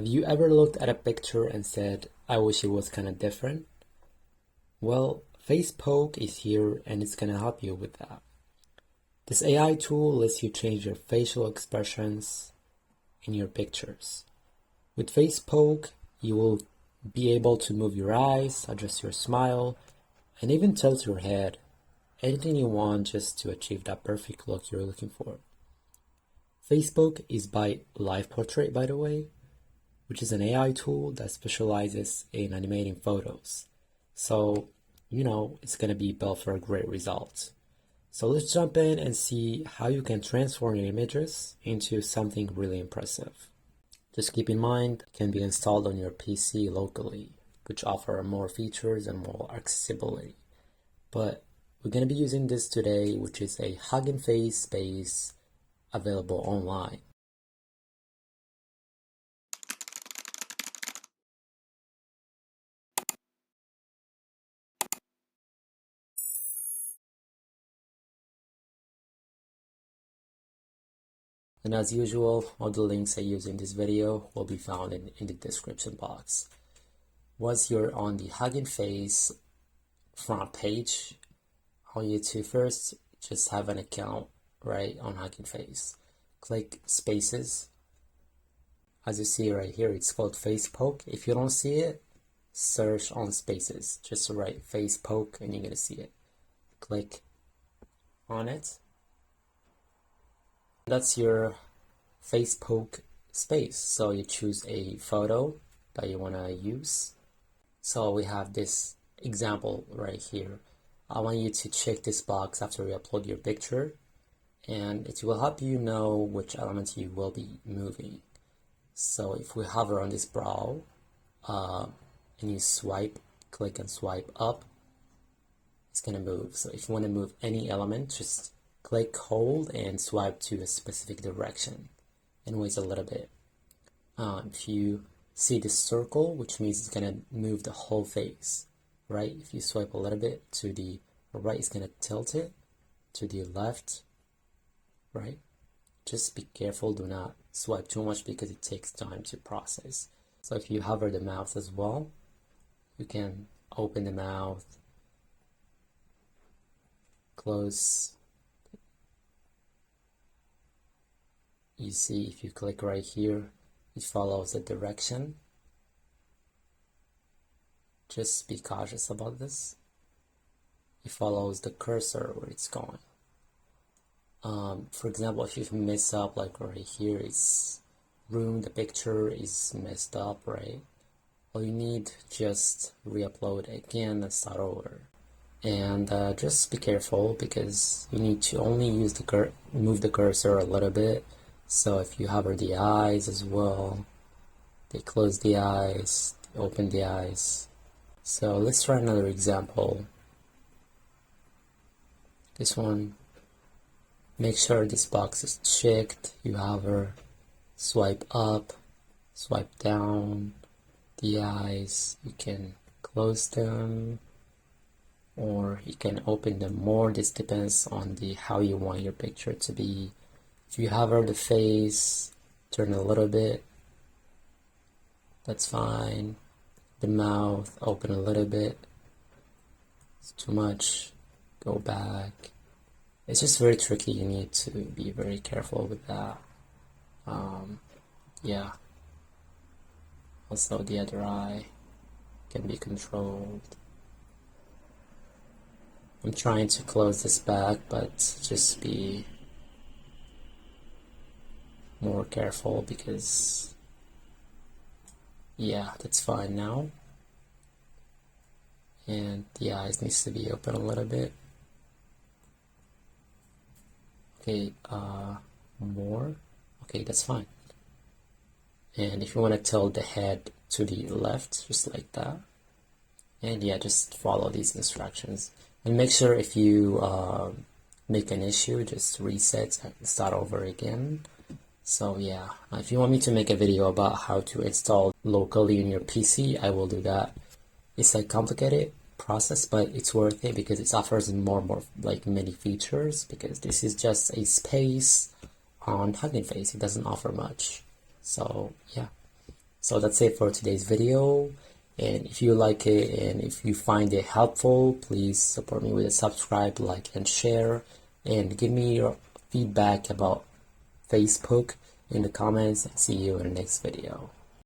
Have you ever looked at a picture and said, I wish it was kind of different? Well, facepoke is here and it's going to help you with that. This AI tool lets you change your facial expressions in your pictures. With facepoke, you will be able to move your eyes, adjust your smile, and even tilt your head. Anything you want just to achieve that perfect look you're looking for. facepoke is by LivePortrait, by the way, which is an AI tool that specializes in animating photos. So, it's going to be built for a great result. So let's jump in and see how you can transform your images into something really impressive. Just keep in mind, it can be installed on your PC locally, which offer more features and more accessibility. But we're going to be using this today, which is a Hugging Face space available online. And as usual, all the links I use in this video will be found in the description box. Once you're on the Hugging Face front page, I want you to first just have an account right on Hugging Face. Click Spaces. As you see right here, it's called facepoke. If you don't see it, search on Spaces. Just write facepoke and you're gonna see it. Click on it. That's your facepoke space. So you choose a photo that you want to use. So we have this example right here. I want you to check this box after you upload your picture, and it will help you know which element you will be moving. So if we hover on this brow and you click and swipe up, it's gonna move. So if you want to move any element, just click, hold, and swipe to a specific direction and wait a little bit. If you see this circle, which means it's gonna move the whole face, right? If you swipe a little bit to the right, it's gonna tilt it. To the left, right? Just be careful, do not swipe too much because it takes time to process. So if you hover the mouth as well, you can open the mouth, close. You see, if you click right here, it follows the direction. Just be cautious about this. It follows the cursor where it's going. For example, if you mess up, like right here, it's room, the picture is messed up, right? All you need, just re-upload again and start over. And just be careful because you need to only use move the cursor a little bit. So if you hover the eyes as well, they close the eyes, they open the eyes. So let's try another example. This one, make sure this box is checked. You hover, swipe up, swipe down, the eyes, you can close them or you can open them more. This depends on how you want your picture to be. If you hover the face, turn a little bit, that's fine. The mouth, open a little bit. It's too much, go back. It's just very tricky. You need to be very careful with that. Yeah. Also the other eye can be controlled. I'm trying to close this back, but just be more careful because yeah, that's fine now. And the eyes needs to be open a little bit. Okay, more. Okay, that's fine. And if you want to tilt the head to the left, just like that. And yeah, just follow these instructions. And make sure if you make an issue, just reset and start over again. So yeah, if you want me to make a video about how to install locally in your PC, I will do that. It's a complicated process, but it's worth it because it offers more like many features, because this is just a space on Hugging Face. It doesn't offer much. So yeah, So that's it for today's video. And if you like it and if you find it helpful, please support me with a subscribe, like, and share. And give me your feedback about Facebook in the comments. See you in the next video.